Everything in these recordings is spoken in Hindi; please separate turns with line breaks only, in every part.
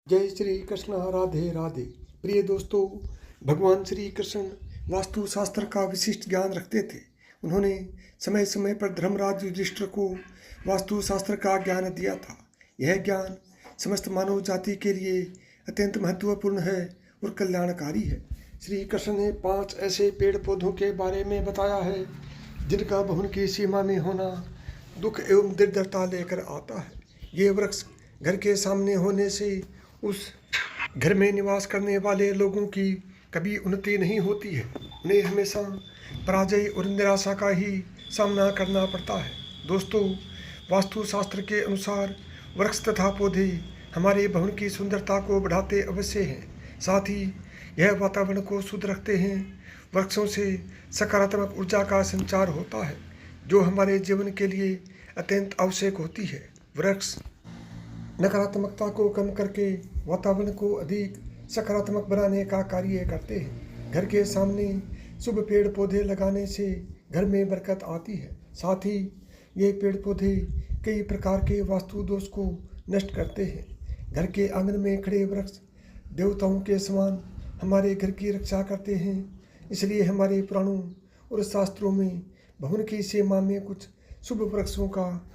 जय श्री कृष्ण, राधे राधे। प्रिय दोस्तों, भगवान श्री कृष्ण वास्तु शास्त्र का विशिष्ट ज्ञान रखते थे। उन्होंने समय समय पर धर्मराज युधिष्ठिर को वास्तु शास्त्र का ज्ञान दिया था। यह ज्ञान समस्त मानव जाति के लिए अत्यंत महत्वपूर्ण है और कल्याणकारी है। श्री कृष्ण ने 5 ऐसे पेड़ पौधों के बारे में बताया है जिनका भवन की सीमा में होना दुख एवं दरिद्रता लेकर आता है। ये वृक्ष घर के सामने होने से उस घर में निवास करने वाले लोगों की कभी उन्नति नहीं होती है। उन्हें हमेशा पराजय और निराशा का ही सामना करना पड़ता है। दोस्तों, वास्तुशास्त्र के अनुसार वृक्ष तथा पौधे हमारे भवन की सुंदरता को बढ़ाते अवश्य हैं, साथ ही यह वातावरण को शुद्ध रखते हैं। वृक्षों से सकारात्मक ऊर्जा का संचार होता है जो हमारे जीवन के लिए अत्यंत आवश्यक होती है। वृक्ष नकारात्मकता को कम करके वातावरण को अधिक सकारात्मक बनाने का कार्य करते हैं। घर के सामने शुभ पेड़ पौधे लगाने से घर में बरकत आती है। साथ ही ये पेड़ पौधे कई प्रकार के वास्तु दोष को नष्ट करते हैं। घर के आंगन में खड़े वृक्ष देवताओं के समान हमारे घर की रक्षा करते हैं। इसलिए हमारे पुराणों और शास्त्रों में भवन की सीमा में कुछ शुभ वृक्षों का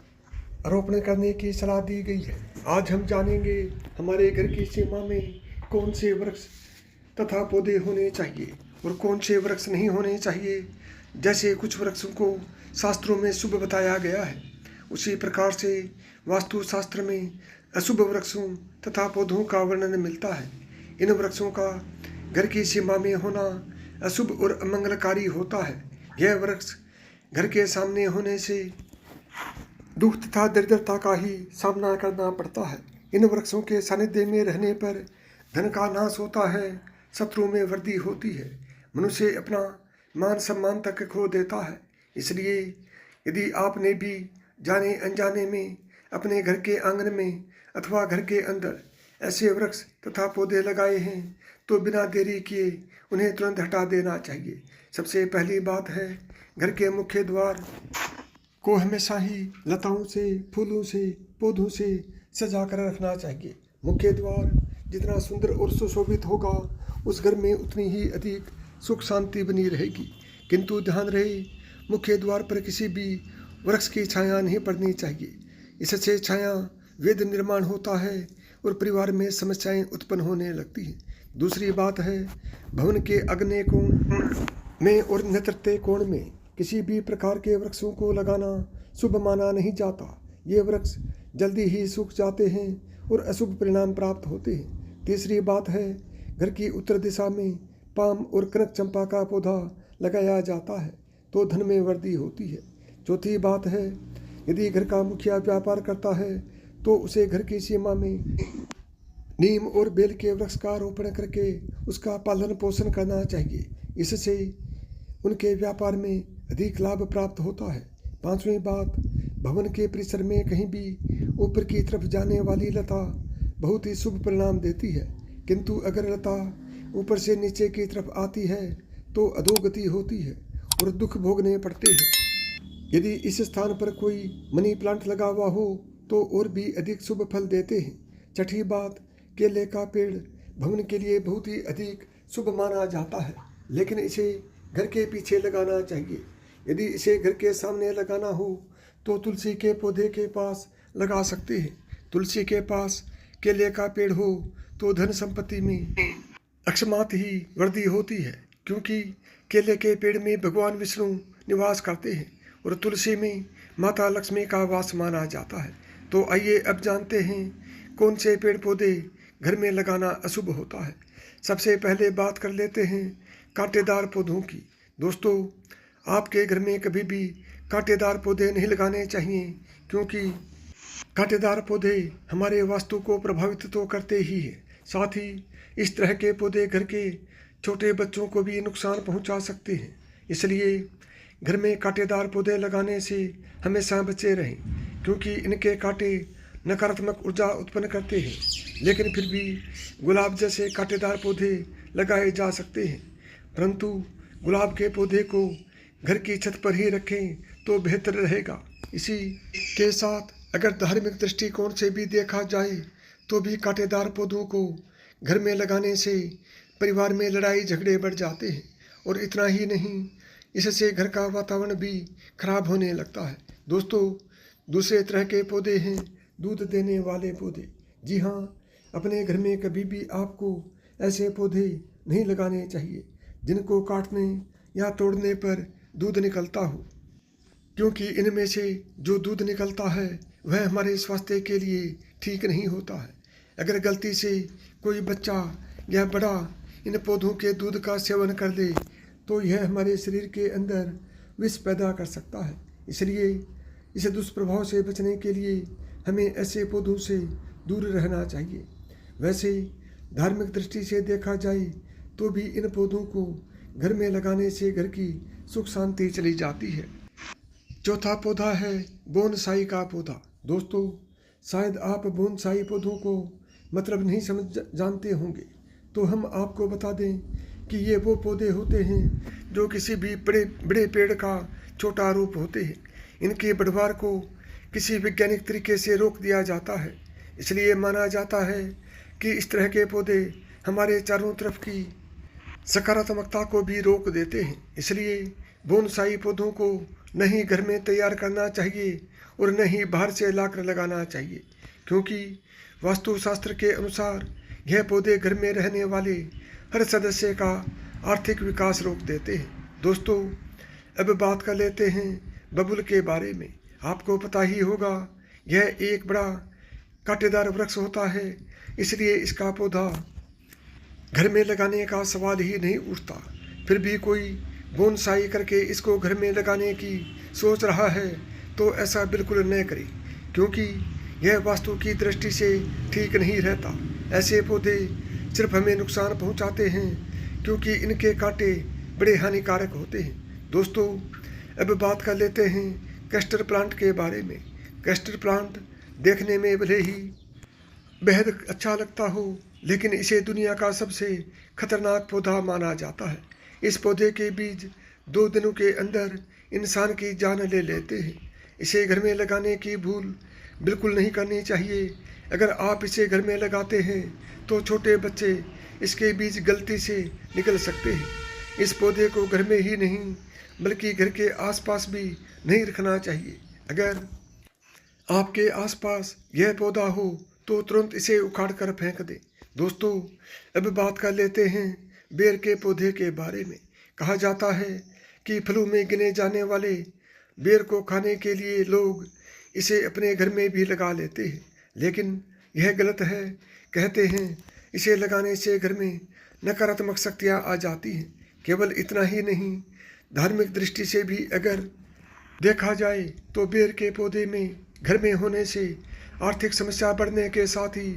आरोपण करने की सलाह दी गई है। आज हम जानेंगे हमारे घर की सीमा में कौन से वृक्ष तथा पौधे होने चाहिए और कौन से वृक्ष नहीं होने चाहिए। जैसे कुछ वृक्षों को शास्त्रों में शुभ बताया गया है, उसी प्रकार से वास्तुशास्त्र में अशुभ वृक्षों तथा पौधों का वर्णन मिलता है। इन वृक्षों का घर की सीमा में होना अशुभ और अमंगलकारी होता है। यह वृक्ष घर के सामने होने से दुख तथा दरिद्रता का ही सामना करना पड़ता है। इन वृक्षों के सानिध्य में रहने पर धन का नाश होता है, शत्रु में वृद्धि होती है, मनुष्य अपना मान सम्मान तक खो देता है। इसलिए यदि आपने भी जाने अनजाने में अपने घर के आंगन में अथवा घर के अंदर ऐसे वृक्ष तथा पौधे लगाए हैं तो बिना देरी किए उन्हें तुरंत हटा देना चाहिए। सबसे पहली बात है, घर के मुख्य द्वार को हमेशा ही लताओं से, फूलों से, पौधों से सजा कर रखना चाहिए। मुख्य द्वार जितना सुंदर और सुशोभित होगा उस घर में उतनी ही अधिक सुख शांति बनी रहेगी। किंतु ध्यान रहे, मुख्य द्वार पर किसी भी वृक्ष की छाया नहीं पड़नी चाहिए। इससे छाया वेद निर्माण होता है और परिवार में समस्याएं उत्पन्न होने लगती हैं। दूसरी बात है, भवन के अग्नेय कोण में और नेतृत्व कोण में किसी भी प्रकार के वृक्षों को लगाना शुभ माना नहीं जाता। ये वृक्ष जल्दी ही सूख जाते हैं और अशुभ परिणाम प्राप्त होते हैं। तीसरी बात है, घर की उत्तर दिशा में पाम और कनक चंपा का पौधा लगाया जाता है तो धन में वृद्धि होती है। चौथी बात है, यदि घर का मुखिया व्यापार करता है तो उसे घर की सीमा में नीम और बेल के वृक्ष का रोपण करके उसका पालन पोषण करना चाहिए। इससे उनके व्यापार में अधिक लाभ प्राप्त होता है। पांचवी बात, भवन के परिसर में कहीं भी ऊपर की तरफ जाने वाली लता बहुत ही शुभ परिणाम देती है, किंतु अगर लता ऊपर से नीचे की तरफ आती है तो अधोगति होती है और दुख भोगने पड़ते हैं। यदि इस स्थान पर कोई मनी प्लांट लगा हुआ हो तो और भी अधिक शुभ फल देते हैं। छठी बात, केले का पेड़ भवन के लिए बहुत ही अधिक शुभ माना जाता है, लेकिन इसे घर के पीछे लगाना चाहिए। यदि इसे घर के सामने लगाना हो तो तुलसी के पौधे के पास लगा सकते हैं। तुलसी के पास केले का पेड़ हो तो धन संपत्ति में अकस्मात ही वृद्धि होती है, क्योंकि केले के पेड़ में भगवान विष्णु निवास करते हैं और तुलसी में माता लक्ष्मी का वास माना जाता है। तो आइए अब जानते हैं कौन से पेड़ पौधे घर में लगाना अशुभ होता है। सबसे पहले बात कर लेते हैं कांटेदार पौधों की। दोस्तों, आपके घर में कभी भी कांटेदार पौधे नहीं लगाने चाहिए, क्योंकि कांटेदार पौधे हमारे वास्तु को प्रभावित तो करते ही हैं, साथ ही इस तरह के पौधे घर के छोटे बच्चों को भी नुकसान पहुंचा सकते हैं। इसलिए घर में कांटेदार पौधे लगाने से हमेशा बचे रहें, क्योंकि इनके कांटे नकारात्मक ऊर्जा उत्पन्न करते हैं। लेकिन फिर भी गुलाब जैसे कांटेदार पौधे लगाए जा सकते हैं, परंतु गुलाब के पौधे को घर की छत पर ही रखें तो बेहतर रहेगा। इसी के साथ अगर धार्मिक दृष्टिकोण से भी देखा जाए तो भी कांटेदार पौधों को घर में लगाने से परिवार में लड़ाई झगड़े बढ़ जाते हैं। और इतना ही नहीं, इससे घर का वातावरण भी खराब होने लगता है। दोस्तों, दूसरे तरह के पौधे हैं दूध देने वाले पौधे। जी हाँ, अपने घर में कभी भी आपको ऐसे पौधे नहीं लगाने चाहिए जिनको काटने या तोड़ने पर दूध निकलता हो, क्योंकि इनमें से जो दूध निकलता है वह हमारे स्वास्थ्य के लिए ठीक नहीं होता है। अगर गलती से कोई बच्चा या बड़ा इन पौधों के दूध का सेवन कर ले तो यह हमारे शरीर के अंदर विष पैदा कर सकता है। इसलिए इस दुष्प्रभाव से बचने के लिए हमें ऐसे पौधों से दूर रहना चाहिए। वैसे धार्मिक दृष्टि से देखा जाए तो भी इन पौधों को घर में लगाने से घर की सुख शांति चली जाती है। चौथा पौधा है बोनसाई का पौधा। दोस्तों, शायद आप बोनसाई पौधों को मतलब नहीं जानते होंगे, तो हम आपको बता दें कि ये वो पौधे होते हैं जो किसी भी बड़े पेड़ का छोटा रूप होते हैं। इनके बढ़वार को किसी वैज्ञानिक तरीके से रोक दिया जाता है। इसलिए माना जाता है कि इस तरह के पौधे हमारे चारों तरफ की सकारात्मकता को भी रोक देते हैं। इसलिए बोनसाई पौधों को न ही घर में तैयार करना चाहिए और न ही बाहर से लाकर लगाना चाहिए, क्योंकि वास्तुशास्त्र के अनुसार यह पौधे घर में रहने वाले हर सदस्य का आर्थिक विकास रोक देते हैं। दोस्तों, अब बात कर लेते हैं बबूल के बारे में। आपको पता ही होगा, यह एक बड़ा कांटेदार वृक्ष होता है, इसलिए इसका पौधा घर में लगाने का सवाल ही नहीं उठता। फिर भी कोई बोनसाई करके इसको घर में लगाने की सोच रहा है तो ऐसा बिल्कुल न करें, क्योंकि यह वास्तु की दृष्टि से ठीक नहीं रहता। ऐसे पौधे सिर्फ हमें नुकसान पहुंचाते हैं, क्योंकि इनके कांटे बड़े हानिकारक होते हैं। दोस्तों, अब बात कर लेते हैं कैस्टर प्लांट के बारे में। कैस्टर प्लांट देखने में भले ही बेहद अच्छा लगता हो, लेकिन इसे दुनिया का सबसे खतरनाक पौधा माना जाता है। इस पौधे के बीज 2 दिनों के अंदर इंसान की जान ले लेते हैं। इसे घर में लगाने की भूल बिल्कुल नहीं करनी चाहिए। अगर आप इसे घर में लगाते हैं तो छोटे बच्चे इसके बीज गलती से निकल सकते हैं। इस पौधे को घर में ही नहीं बल्कि घर के आसपास भी नहीं रखना चाहिए। अगर आपके आसपास यह पौधा हो तो तुरंत इसे उखाड़ कर फेंक दें। दोस्तों, अब बात कर लेते हैं बेर के पौधे के बारे में। कहा जाता है कि फलों में गिने जाने वाले बेर को खाने के लिए लोग इसे अपने घर में भी लगा लेते हैं, लेकिन यह गलत है। कहते हैं इसे लगाने से घर में नकारात्मक शक्तियाँ आ जाती हैं। केवल इतना ही नहीं, धार्मिक दृष्टि से भी अगर देखा जाए तो बेर के पौधे में घर में होने से आर्थिक समस्या बढ़ने के साथ ही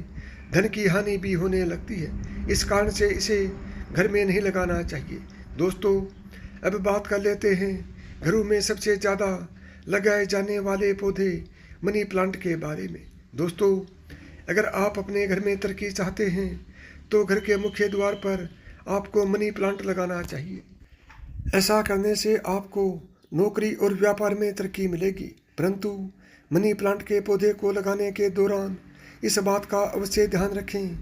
धन की हानि भी होने लगती है। इस कारण से इसे घर में नहीं लगाना चाहिए। दोस्तों, अब बात कर लेते हैं घरों में सबसे ज़्यादा लगाए जाने वाले पौधे मनी प्लांट के बारे में। दोस्तों, अगर आप अपने घर में तरक्की चाहते हैं तो घर के मुख्य द्वार पर आपको मनी प्लांट लगाना चाहिए। ऐसा करने से आपको नौकरी और व्यापार में तरक्की मिलेगी। परंतु मनी प्लांट के पौधे को लगाने के दौरान इस बात का अवश्य ध्यान रखें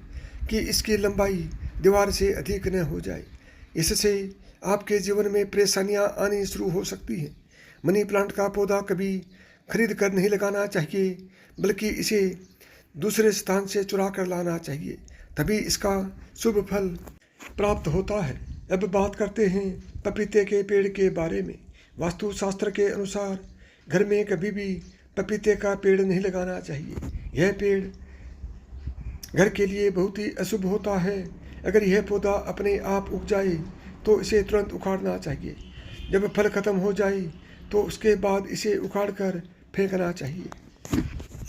कि इसकी लंबाई दीवार से अधिक न हो जाए। इससे आपके जीवन में परेशानियां आनी शुरू हो सकती हैं। मनी प्लांट का पौधा कभी खरीद कर नहीं लगाना चाहिए, बल्कि इसे दूसरे स्थान से चुरा कर लाना चाहिए, तभी इसका शुभ फल प्राप्त होता है। अब बात करते हैं पपीते के पेड़ के बारे में। वास्तुशास्त्र के अनुसार घर में कभी भी पपीते का पेड़ नहीं लगाना चाहिए। यह पेड़ घर के लिए बहुत ही अशुभ होता है। अगर यह पौधा अपने आप उग जाए तो इसे तुरंत उखाड़ना चाहिए। जब फल खत्म हो जाए तो उसके बाद इसे उखाड़ कर फेंकना चाहिए।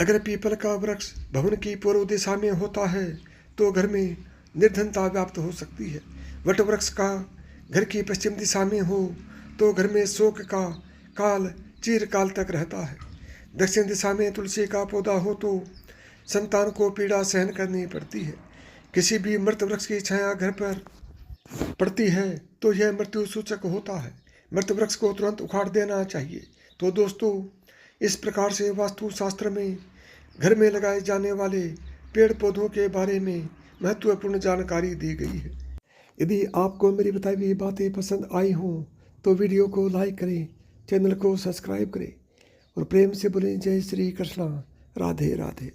अगर पीपल का वृक्ष भवन की पूर्व दिशा में होता है तो घर में निर्धनता व्याप्त हो सकती है। वट वृक्ष का घर की पश्चिम दिशा में हो तो घर में शोक का काल चिरकाल तक रहता है। दक्षिण दिशा में तुलसी का पौधा हो तो संतान को पीड़ा सहन करनी पड़ती है। किसी भी मृत वृक्ष की छाया घर पर पड़ती है तो यह मृत्यु सूचक होता है। मृत वृक्ष को तुरंत उखाड़ देना चाहिए। तो दोस्तों, इस प्रकार से वास्तुशास्त्र में घर में लगाए जाने वाले पेड़ पौधों के बारे में महत्वपूर्ण जानकारी दी गई है। यदि आपको मेरी बताई हुई बातें पसंद आई हों तो वीडियो को लाइक करें, चैनल को सब्सक्राइब करें और प्रेम से बोलें जय श्री कृष्णा, राधे राधे।